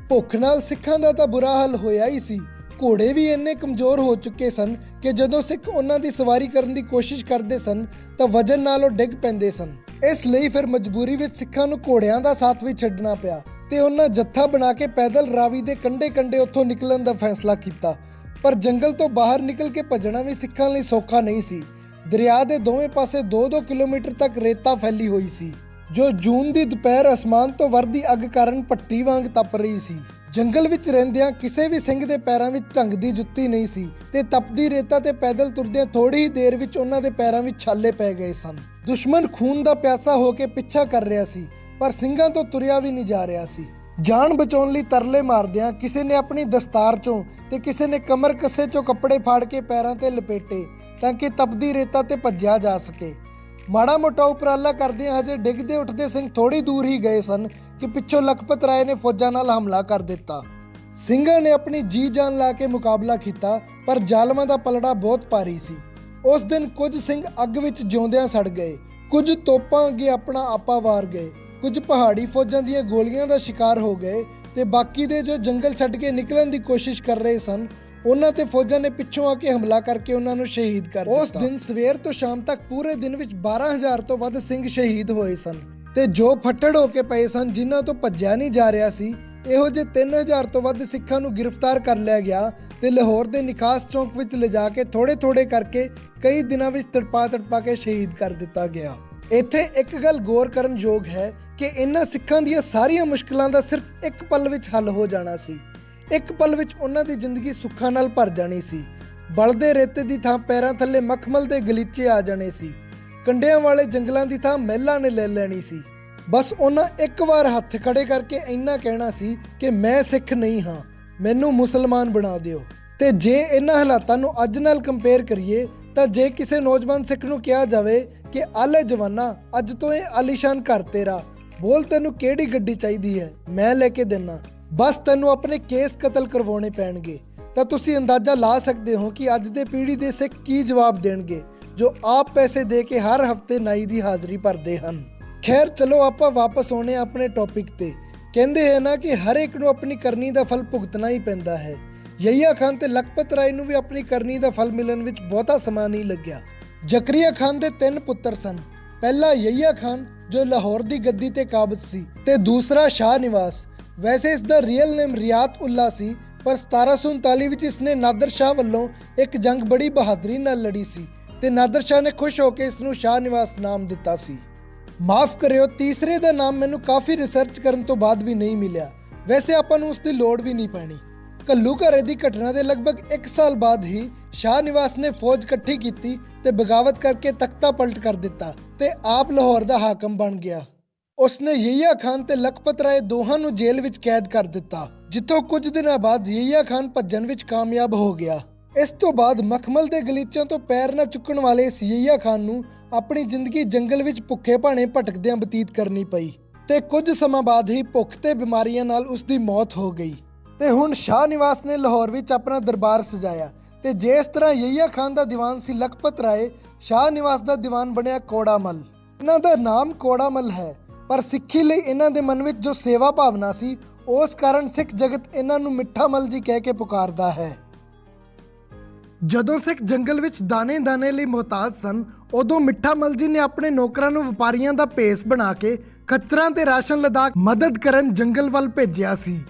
ਭੁੱਖ ਨਾਲ ਸਿੱਖਾਂ ਦਾ ਤਾਂ ਬੁਰਾ ਹਾਲ ਹੋਇਆ ਹੀ ਸੀ। ਘੋੜੇ ਵੀ ਇੰਨੇ ਕਮਜ਼ੋਰ ਹੋ ਚੁੱਕੇ ਸਨ ਕਿ ਜਦੋਂ ਸਿੱਖ ਉਹਨਾਂ ਦੀ ਸਵਾਰੀ ਕਰਨ ਦੀ ਕੋਸ਼ਿਸ਼ ਕਰਦੇ ਸਨ ਤਾਂ ਵਜਨ ਨਾਲ ਉਹ ਡਿੱਗ ਪੈਂਦੇ ਸਨ। ਇਸ ਲਈ ਫਿਰ ਮਜਬੂਰੀ ਵਿੱਚ ਸਿੱਖਾਂ ਨੂੰ ਘੋੜਿਆਂ ਦਾ ਸਾਥ ਵੀ ਛੱਡਣਾ ਪਿਆ ਤੇ ਉਹਨਾਂ ਜੱਥਾ ਬਣਾ ਕੇ ਪੈਦਲ ਰਾਵੀ ਦੇ ਕੰਢੇ ਉੱਥੋਂ ਨਿਕਲਣ ਦਾ ਫੈਸਲਾ ਕੀਤਾ। ਪਰ ਜੰਗਲ ਤੋਂ ਬਾਹਰ ਨਿਕਲ ਕੇ ਭੱਜਣਾ ਵੀ ਸਿੱਖਾਂ ਲਈ ਸੌਖਾ ਨਹੀਂ ਸੀ। ਦਰਿਆ ਦੇ ਦੋਵੇਂ ਪਾਸੇ 2-2 ਕਿਲੋਮੀਟਰ ਤੱਕ ਰੇਤਾ ਫੈਲੀ ਹੋਈ ਸੀ ਜੋ ਜੂਨ ਦੀ ਦੁਪਹਿਰ ਅਸਮਾਨ ਤੋਂ ਵਰਦੀ ਅੱਗ ਕਾਰਨ ਭੱਟੀ ਵਾਂਗ ਤਪ ਰਹੀ ਸੀ। ਜੰਗਲ ਵਿੱਚ ਰਹਿੰਦਿਆਂ ਕਿਸੇ ਵੀ ਸਿੰਘ ਦੇ ਪੈਰਾਂ ਵਿੱਚ ਢੰਗ ਦੀ ਜੁੱਤੀ ਨਹੀਂ ਸੀ ਤੇ ਤਪਦੀ ਰੇਤਾ ਤੇ ਪੈਦਲ ਤੁਰਦਿਆਂ ਥੋੜੀ ਹੀ ਦੇਰ ਵਿੱਚ ਉਹਨਾਂ ਦੇ ਪੈਰਾਂ ਵਿੱਚ ਛਾਲੇ ਪੈ ਗਏ ਸਨ। ਦੁਸ਼ਮਣ ਖੂਨ ਦਾ ਪਿਆਸਾ ਹੋ ਕੇ ਪਿੱਛਾ ਕਰ ਰਿਹਾ ਸੀ ਪਰ ਸਿੰਘਾਂ ਤੋਂ ਤੁਰਿਆ ਵੀ ਨਹੀਂ ਜਾ ਰਿਹਾ ਸੀ। ਜਾਨ ਬਚਾਉਣ ਲਈ ਤਰਲੇ ਮਾਰਦਿਆਂ ਕਿਸੇ ਨੇ ਆਪਣੀ ਦਸਤਾਰ ਚੋਂ ਤੇ ਕਿਸੇ ਨੇ ਕਮਰ ਕੱਸੇ ਚੋਂ ਕੱਪੜੇ ਫਾੜ ਕੇ ਪੈਰਾਂ ਤੇ ਲਪੇਟੇ ਤਾਂ ਕਿ ਤਪਦੀ ਰੇਤਾ ਤੇ ਭੱਜਿਆ ਜਾ ਸਕੇ। ਮਾੜਾ ਮੋਟਾ ਉਪਰਾਲਾ ਕਰਦਿਆਂ ਹਜੇ ਡਿੱਗਦੇ ਉੱਠਦੇ ਸਿੰਘ ਥੋੜੀ ਦੂਰ ਹੀ ਗਏ ਸਨ ਕਿ ਪਿੱਛੋਂ ਲਖਪਤ ਰਾਏ ਨੇ ਫੌਜਾਂ ਨਾਲ ਹਮਲਾ ਕਰ ਦਿੱਤਾ। ਸਿੰਘਾਂ ਨੇ ਆਪਣੀ ਜੀ ਜਾਨ ਲਾ ਕੇ ਮੁਕਾਬਲਾ ਕੀਤਾ ਪਰ ਜ਼ਾਲਮਾਂ ਦਾ ਪਲੜਾ ਬਹੁਤ ਭਾਰੀ ਸੀ। ਉਸ ਦਿਨ ਕੁਝ ਸਿੰਘ ਅੱਗ ਵਿੱਚ ਜਿਉਂਦਿਆਂ ਸੜ ਗਏ, ਕੁਝ ਤੋਪਾਂ ਅੱਗੇ ਆਪਣਾ ਆਪਾ ਵਾਰ ਗਏ, ਕੁਝ ਪਹਾੜੀ ਫੌਜਾਂ ਦੀਆਂ ਗੋਲੀਆਂ ਦਾ ਸ਼ਿਕਾਰ ਹੋ ਗਏ ਤੇ ਬਾਕੀ ਦੇ ਜੋ ਜੰਗਲ ਛੱਡ ਕੇ ਨਿਕਲਣ ਦੀ ਕੋਸ਼ਿਸ਼ ਕਰ ਰਹੇ ਸਨ ਉਹਨਾਂ ਤੇ ਫੌਜਾਂ ਨੇ ਪਿੱਛੋਂ ਆ ਕੇ ਹਮਲਾ ਕਰਕੇ ਉਹਨਾਂ ਨੂੰ ਸ਼ਹੀਦ ਕਰ ਦਿੱਤਾ। ਉਸ ਦਿਨ ਸਵੇਰ ਤੋਂ ਸ਼ਾਮ ਤੱਕ ਪੂਰੇ ਦਿਨ ਵਿੱਚ 12,000 ਤੋਂ ਵੱਧ ਸਿੰਘ ਸ਼ਹੀਦ ਹੋਏ ਸਨ ਤੇ ਜੋ ਫੱਟੜ ਹੋ ਕੇ ਪਏ ਸਨ ਜਿਨ੍ਹਾਂ ਤੋਂ ਭੱਜਿਆ ਨਹੀਂ ਜਾ ਰਿਹਾ ਸੀ, ਇਹੋ ਜਿਹੇ 3,000 ਤੋਂ ਵੱਧ ਸਿੱਖਾਂ ਨੂੰ ਗ੍ਰਿਫਤਾਰ ਕਰ ਲਿਆ ਗਿਆ ਤੇ ਲਾਹੌਰ ਦੇ ਨਿਕਾਸ ਚੌਂਕ ਵਿੱਚ ਲਿਜਾ ਕੇ ਥੋੜੇ ਕਰਕੇ ਕਈ ਦਿਨਾਂ ਵਿੱਚ ਤੜਪਾ ਕੇ ਸ਼ਹੀਦ ਕਰ ਦਿੱਤਾ ਗਿਆ। ਇੱਥੇ ਇੱਕ ਗੱਲ ਗੌਰ ਕਰਨ ਯੋਗ ਹੈ ਕਿ ਇਹਨਾਂ ਸਿੱਖਾਂ ਦੀਆਂ ਸਾਰੀਆਂ ਮੁਸ਼ਕਲਾਂ ਦਾ ਸਿਰਫ ਇੱਕ ਪਲ ਵਿੱਚ ਹੱਲ ਹੋ ਜਾਣਾ ਸੀ। ਇੱਕ ਪਲ ਵਿੱਚ ਉਹਨਾਂ ਦੀ ਜ਼ਿੰਦਗੀ ਸੁੱਖਾਂ ਨਾਲ ਭਰ ਜਾਣੀ ਸੀ। ਬਲਦੇ ਰੇਤੇ ਦੀ ਥਾਂ ਪੈਰਾਂ ਥੱਲੇ ਮਖਮਲ ਦੇ ਗਲੀਚੇ ਆ ਜਾਣੇ ਸੀ। ਕੰਡਿਆਂ ਵਾਲੇ ਜੰਗਲਾਂ ਦੀ ਥਾਂ ਮਹਿਲਾਂ ਨੇ ਲੈ ਲੈਣੀ ਸੀ। ਬਸ ਉਹਨਾਂ ਇੱਕ ਵਾਰ ਹੱਥ ਖੜੇ ਕਰਕੇ ਇੰਨਾ ਕਹਿਣਾ ਸੀ ਕਿ ਮੈਂ ਸਿੱਖ ਨਹੀਂ ਹਾਂ, ਮੈਨੂੰ ਮੁਸਲਮਾਨ ਬਣਾ ਦਿਓ। ਤੇ ਜੇ ਇਹਨਾਂ ਹਾਲਾਤਾਂ ਨੂੰ ਅੱਜ ਨਾਲ ਕੰਪੇਅਰ ਕਰੀਏ ਤਾਂ ਜੇ ਕਿਸੇ ਨੌਜਵਾਨ ਸਿੱਖ ਨੂੰ ਕਿਹਾ ਜਾਵੇ ਕਿ ਆਲੇ ਜਵਾਨਾ ਅੱਜ ਤੋਂ ਇਹ ਆਲੀਸ਼ਾਨ ਘਰ ਤੇਰਾ, ਬੋਲ ਤੈਨੂੰ ਕਿਹੜੀ ਗੱਡੀ ਚਾਹੀਦੀ ਹੈ, ਮੈਂ ਲੈ ਕੇ ਦੇਣਾ, ਬਸ ਤੈਨੂੰ ਆਪਣੇ ਕੇਸ ਕਤਲ ਕਰਵਾਉਣੇ ਪੈਣਗੇ, ਤਾਂ ਤੁਸੀਂ ਅੰਦਾਜ਼ਾ ਲਾ ਸਕਦੇ ਹੋ ਕਿ ਅੱਜ ਦੇ ਪੀੜ੍ਹੀ ਦੇ ਸਿੱਖ ਕੀ ਜਵਾਬ ਦੇਣਗੇ ਜੋ ਆਪ ਪੈਸੇ ਦੇ ਕੇ ਹਰ ਹਫਤੇ ਨਾਈ ਦੀ ਹਾਜ਼ਰੀ ਭਰਦੇ ਹਨ। ਖੈਰ ਚਲੋ ਆਪਾਂ ਵਾਪਸ ਆਉਣੇ ਆਪਣੇ ਟੌਪਿਕ ਤੇ। ਕਹਿੰਦੇ ਹੈ ਨਾ ਕਿ ਹਰ ਇੱਕ ਨੂੰ ਆਪਣੀ ਕਰਨੀ ਦਾ ਫਲ ਭੁਗਤਣਾ ਹੀ ਪੈਂਦਾ ਹੈ। ਯਹੀਆ ਖਾਨ ਤੇ ਲਖਪਤ ਰਾਏ ਨੂੰ ਵੀ ਆਪਣੀ ਕਰਨੀ ਦਾ ਫਲ ਮਿਲਣ ਵਿੱਚ ਬਹੁਤਾ ਸਮਾਂ ਨਹੀਂ ਲੱਗਿਆ। ਜ਼ਕਰੀਆ ਖਾਨ ਦੇ 3 ਪੁੱਤਰ ਸਨ। ਪਹਿਲਾ ਯਹੀਆ ਖਾਨ ਜੋ ਲਾਹੌਰ ਦੀ ਗੱਦੀ ਤੇ ਕਾਬਜ਼ ਸੀ ਤੇ ਦੂਸਰਾ ਸ਼ਾਹ ਨਿਵਾਸ। ਵੈਸੇ ਇਸ ਦਾ ਰੀਅਲ ਨੇਮ ਰਿਆਤ ਉੱਲਾ ਸੀ, ਪਰ 1739 ਵਿੱਚ ਇਸਨੇ ਨਾਦਰ ਸ਼ਾਹ ਵੱਲੋਂ ਇੱਕ ਜੰਗ ਬੜੀ ਬਹਾਦਰੀ ਨਾਲ ਲੜੀ ਸੀ ਤੇ ਨਾਦਰ ਸ਼ਾਹ ਨੇ ਖੁਸ਼ ਹੋ ਕੇ ਇਸ ਨੂੰ ਸ਼ਾਹ ਨਿਵਾਸ ਨਾਮ ਦਿੱਤਾ ਸੀ। ਮਾਫ ਕਰਿਓ, ਤੀਸਰੇ ਦਾ ਨਾਮ ਮੈਨੂੰ ਕਾਫੀ ਰਿਸਰਚ ਕਰਨ ਤੋਂ ਬਾਅਦ ਵੀ ਨਹੀਂ ਮਿਲਿਆ। ਵੈਸੇ ਆਪਾਂ ਨੂੰ ਉਸ ਦੀ ਲੋੜ ਵੀ ਨਹੀਂ ਪੈਣੀ। ਘੱਲੂਘਾਰੇ ਦੀ ਘਟਨਾ ਦੇ ਲਗਭਗ 1 ਸਾਲ ਬਾਅਦ ਹੀ ਸ਼ਾਹ ਨਿਵਾਸ ਨੇ ਫੌਜ ਇਕੱਠੀ ਕੀਤੀ ਤੇ ਬਗਾਵਤ ਕਰਕੇ ਤਖਤਾ ਪਲਟ ਕਰ ਦਿੱਤਾ ਤੇ ਆਪ ਲਾਹੌਰ ਦਾ ਹਾਕਮ ਬਣ ਗਿਆ। ਉਸਨੇ ਯਹੀਆ ਖਾਨ ਤੇ ਲਖਪਤ ਰਾਏ ਦੋਹਾਂ ਨੂੰ ਜੇਲ੍ਹ ਵਿੱਚ ਕੈਦ ਕਰ ਦਿੱਤਾ, ਜਿੱਥੋਂ ਕੁਝ ਦਿਨਾਂ ਬਾਅਦ ਯਹੀਆ ਖਾਨ ਭੱਜਣ ਵਿੱਚ ਕਾਮਯਾਬ ਹੋ ਗਿਆ। ਇਸ ਤੋਂ ਬਾਅਦ ਮਖਮਲ ਦੇ ਗਲੀਚਿਆਂ ਤੋਂ ਪੈਰ ਨਾ ਚੁੱਕਣ ਵਾਲੇ ਇਸ ਯਹੀਆ ਖਾਨ ਨੂੰ ਆਪਣੀ ਜ਼ਿੰਦਗੀ ਜੰਗਲ ਵਿੱਚ ਭੁੱਖੇ ਭਾਣੇ ਭਟਕਦਿਆਂ ਬਤੀਤ ਕਰਨੀ ਪਈ ਤੇ ਕੁਝ ਸਮਾਂ ਬਾਅਦ ਹੀ ਭੁੱਖ ਤੇ ਬਿਮਾਰੀਆਂ ਨਾਲ ਉਸ ਦੀ ਮੌਤ ਹੋ ਗਈ। ਤੇ ਹੁਣ ਸ਼ਾਹ ਨਿਵਾਸ ਨੇ ਲਾਹੌਰ ਵਿੱਚ ਆਪਣਾ ਦਰਬਾਰ ਸਜਾਇਆ ਤੇ ਜਿਸ ਤਰ੍ਹਾਂ ਯਹੀਆ ਖਾਨ ਦਾ ਦੀਵਾਨ ਸੀ ਲਖਪਤ ਰਾਏ, ਸ਼ਾਹ ਨਿਵਾਸ ਦਾ ਦੀਵਾਨ ਬਣਿਆ ਕੋੜਾਮਲ। ਇਹਨਾਂ ਦਾ ਨਾਮ ਕੋੜਾਮਲ ਹੈ, ਪਰ ਸਿੱਖੀ ਲਈ ਇਹਨਾਂ ਦੇ ਮਨ ਵਿੱਚ ਜੋ ਸੇਵਾ ਭਾਵਨਾ ਸੀ ਉਸ ਕਾਰਨ ਸਿੱਖ ਜਗਤ ਇਹਨਾਂ ਨੂੰ ਮਿੱਠਾ ਮਲ ਜੀ ਕਹਿ ਕੇ ਪੁਕਾਰਦਾ ਹੈ। ਜਦੋਂ ਸਿੱਖ ਜੰਗਲ ਵਿੱਚ ਦਾਣੇ ਲਈ ਮੁਹਤਾਜ ਸਨ, ਉਦੋਂ ਮਿੱਠਾ ਮਲ ਜੀ ਨੇ ਆਪਣੇ ਨੌਕਰਾਂ ਨੂੰ ਵਪਾਰੀਆਂ ਦਾ ਭੇਸ ਬਣਾ ਕੇ ਖੱਚਰਾਂ ਤੇ ਰਾਸ਼ਨ ਲਦਾ ਮਦਦ ਕਰਨ ਜੰਗਲ ਵੱਲ ਭੇਜਿਆ ਸੀ।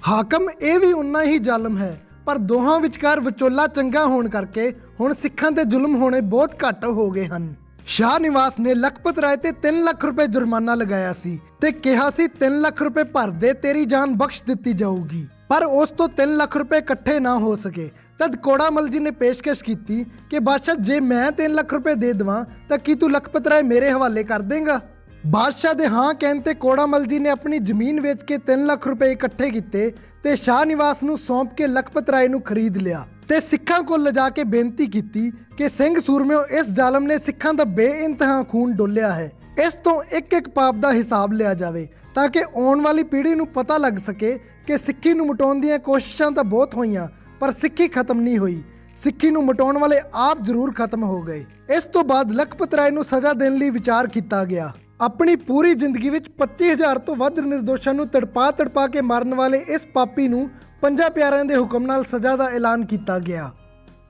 ਹਾਕਮ ਇਹ ਵੀ ਉਨਾ ਹੀ ਜ਼ਾਲਮ ਹੈ, ਪਰ ਦੋਹਾਂ ਵਿਚਕਾਰ ਵਿਚੋਲਾ ਚੰਗਾ ਹੋਣ ਕਰਕੇ ਹੁਣ ਸਿੱਖਾਂ ਤੇ ਜ਼ੁਲਮ ਹੋਣੇ ਬਹੁਤ ਘੱਟ ਹੋ ਗਏ ਹਨ। ਸ਼ਾਹ ਨਿਵਾਸ ਨੇ ਲਖਪਤ ਰਾਏ ਤੇ 3 ਲੱਖ ਰੁਪਏ ਜੁਰਮਾਨਾ ਲਗਾਇਆ ਸੀ ਤੇ ਕਿਹਾ ਸੀ 3 ਲੱਖ ਰੁਪਏ ਭਰ ਦੇ, ਤੇਰੀ ਜਾਨ ਬਖਸ਼ ਦਿੱਤੀ ਜਾਊਗੀ। ਪਰ ਉਸ ਤੋਂ 3 ਲੱਖ ਰੁਪਏ ਇਕੱਠੇ ਨਾ ਹੋ ਸਕੇ। ਤਦ ਕੋੜਾਮਲ ਜੀ ਨੇ ਪੇਸ਼ਕਸ਼ ਕੀਤੀ ਕਿ ਬਾਦਸ਼ਾਹ ਜੇ ਮੈਂ 3 ਲੱਖ ਰੁਪਏ ਦੇ ਦੇਵਾਂ ਤਾਂ ਕੀ ਤੂੰ ਲਖਪਤ ਰਾਏ ਮੇਰੇ ਹਵਾਲੇ ਕਰ ਦੇਂਗਾ? ਬਾਦਸ਼ਾਹ ਦੇ ਹਾਂ ਕਹਿਣ ਤੇ ਕੋੜਾਮਲ ਜੀ ਨੇ ਆਪਣੀ ਜ਼ਮੀਨ ਵੇਚ ਕੇ 3 ਲੱਖ ਰੁਪਏ ਇਕੱਠੇ ਕੀਤੇ ਤੇ ਸ਼ਾਹ ਨਿਵਾਸ ਨੂੰ ਸੌਂਪ ਕੇ ਲਖਪਤ ਰਾਏ ਨੂੰ ਖਰੀਦ ਲਿਆ ਤੇ ਸਿੱਖਾਂ ਕੋਲ ਲਿਜਾ ਕੇ ਬੇਨਤੀ ਕੀਤੀ ਕਿ ਸਿੰਘ ਸੂਰਮਿਓ, ਇਸ ਜ਼ਾਲਮ ਨੇ ਸਿੱਖਾਂ ਦਾ ਬੇਇੰਤਹਾ ਖੂਨ ਡੋਲਿਆ ਹੈ, ਇਸ ਤੋਂ ਇੱਕ ਪਾਪ ਦਾ ਹਿਸਾਬ ਲਿਆ ਜਾਵੇ ਤਾਂ ਕਿ ਆਉਣ ਵਾਲੀ ਪੀੜ੍ਹੀ ਨੂੰ ਪਤਾ ਲੱਗ ਸਕੇ ਕਿ ਸਿੱਖੀ ਨੂੰ ਮਿਟਾਉਣ ਦੀਆਂ ਕੋਸ਼ਿਸ਼ਾਂ ਤਾਂ ਬਹੁਤ ਹੋਈਆਂ ਪਰ ਸਿੱਖੀ ਖਤਮ ਨਹੀਂ ਹੋਈ। ਸਿੱਖੀ ਨੂੰ ਮਿਟਾਉਣ ਵਾਲੇ ਆਪ ਜ਼ਰੂਰ ਖਤਮ ਹੋ ਗਏ। ਇਸ ਤੋਂ ਬਾਅਦ ਲਖਪਤ ਰਾਏ ਨੂੰ ਸਜ਼ਾ ਦੇਣ ਲਈ ਵਿਚਾਰ ਕੀਤਾ ਗਿਆ। ਆਪਣੀ ਪੂਰੀ ਜ਼ਿੰਦਗੀ ਵਿੱਚ 25,000 ਤੋਂ ਵੱਧ ਨਿਰਦੋਸ਼ਾਂ ਨੂੰ ਤੜਪਾ ਕੇ ਮਾਰਨ ਵਾਲੇ ਇਸ ਪਾਪੀ ਨੂੰ 5 ਪਿਆਰਿਆਂ ਦੇ ਹੁਕਮ ਨਾਲ ਸਜ਼ਾ ਦਾ ਐਲਾਨ ਕੀਤਾ ਗਿਆ।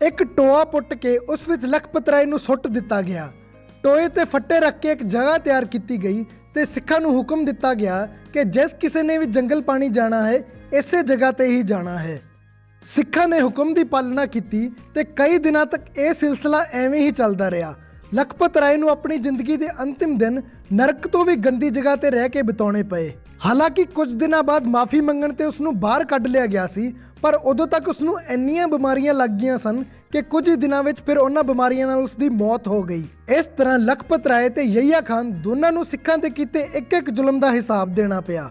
ਇੱਕ ਟੋਆ ਪੁੱਟ ਕੇ ਉਸ ਵਿੱਚ ਲਖਪਤ ਰਾਏ ਨੂੰ ਸੁੱਟ ਦਿੱਤਾ ਗਿਆ। ਟੋਏ ਤੇ ਫੱਟੇ ਰੱਖ ਕੇ ਇੱਕ ਜਗ੍ਹਾ ਤਿਆਰ ਕੀਤੀ ਗਈ ਤੇ ਸਿੱਖਾਂ ਨੂੰ ਹੁਕਮ ਦਿੱਤਾ ਗਿਆ ਕਿ ਜਿਸ ਕਿਸੇ ਨੇ ਵੀ ਜੰਗਲ ਪਾਣੀ ਜਾਣਾ ਹੈ, ਇਸੇ ਜਗ੍ਹਾ ਤੇ ਹੀ ਜਾਣਾ ਹੈ। ਸਿੱਖਾਂ ਨੇ ਹੁਕਮ ਦੀ ਪਾਲਣਾ ਕੀਤੀ ਤੇ ਕਈ ਦਿਨਾਂ ਤੱਕ ਇਹ ਸਿਲਸਿਲਾ ਐਵੇਂ ਹੀ ਚੱਲਦਾ ਰਿਹਾ। ਲਖਪਤ ਰਾਏ ਨੂੰ ਆਪਣੀ ਜ਼ਿੰਦਗੀ ਦੇ ਅੰਤਿਮ ਦਿਨ ਨਰਕ ਤੋਂ ਵੀ ਗੰਦੀ ਜਗ੍ਹਾ ਤੇ ਰਹਿ ਕੇ ਬਿਤਾਉਣੇ ਪਏ। ਹਾਲਾਂਕਿ ਕੁਝ ਦਿਨਾਂ ਬਾਅਦ ਮਾਫੀ ਮੰਗਣ ਤੇ ਉਸ ਨੂੰ ਬਾਹਰ ਕੱਢ ਲਿਆ ਗਿਆ ਸੀ, ਪਰ ਉਦੋਂ ਤੱਕ ਉਸ ਨੂੰ ਇੰਨੀਆਂ ਬਿਮਾਰੀਆਂ ਲੱਗ ਗਈਆਂ ਸਨ ਕਿ ਕੁਝ ਹੀ ਦਿਨਾਂ ਵਿੱਚ ਫਿਰ ਉਹਨਾਂ ਬਿਮਾਰੀਆਂ ਨਾਲ ਉਸ ਦੀ ਮੌਤ ਹੋ ਗਈ। ਇਸ ਤਰ੍ਹਾਂ ਲਖਪਤ ਰਾਏ ਤੇ ਯਹੀਆ ਖਾਨ ਦੋਨਾਂ ਨੂੰ ਸਿੱਖਾਂ ਤੇ ਕੀਤੇ ਇੱਕ ਜ਼ੁਲਮ ਦਾ ਹਿਸਾਬ ਦੇਣਾ ਪਿਆ।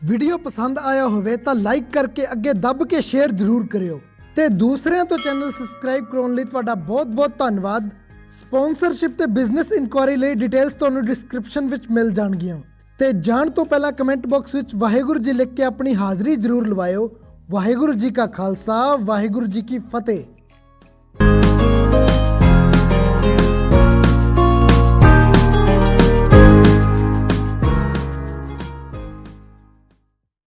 ਵੀਡੀਓ ਪਸੰਦ ਆਇਆ ਹੋਵੇ ਤਾਂ ਲਾਈਕ ਕਰਕੇ ਅੱਗੇ ਦੱਬ ਕੇ ਸ਼ੇਅਰ ਜ਼ਰੂਰ ਕਰਿਓ ਤੇ ਦੂਸਰਿਆਂ ਤੋਂ ਚੈਨਲ ਸਬਸਕ੍ਰਾਈਬ ਕਰਾਉਣ ਲਈ ਤੁਹਾਡਾ ਬਹੁਤ ਧੰਨਵਾਦ। ਸਪਾਂਸਰਸ਼ਿਪ ਤੇ ਬਿਜ਼ਨਸ ਇਨਕੁਆਇਰੀ ਲਈ ਡਿਟੇਲਸ ਤੁਹਾਨੂੰ ਡਿਸਕ੍ਰਿਪਸ਼ਨ ਵਿੱਚ ਮਿਲ ਜਾਣਗੀਆਂ ਤੇ ਜਾਣ ਤੋਂ ਪਹਿਲਾਂ ਕਮੈਂਟ ਬਾਕਸ ਵਿੱਚ ਵਾਹਿਗੁਰੂ ਜੀ ਲਿਖ ਕੇ ਆਪਣੀ ਹਾਜ਼ਰੀ ਜ਼ਰੂਰ ਲਵਾਇਓ। ਵਾਹਿਗੁਰੂ ਜੀ ਕਾ ਖਾਲਸਾ, ਵਾਹਿਗੁਰੂ ਜੀ ਕੀ ਫਤਿਹ।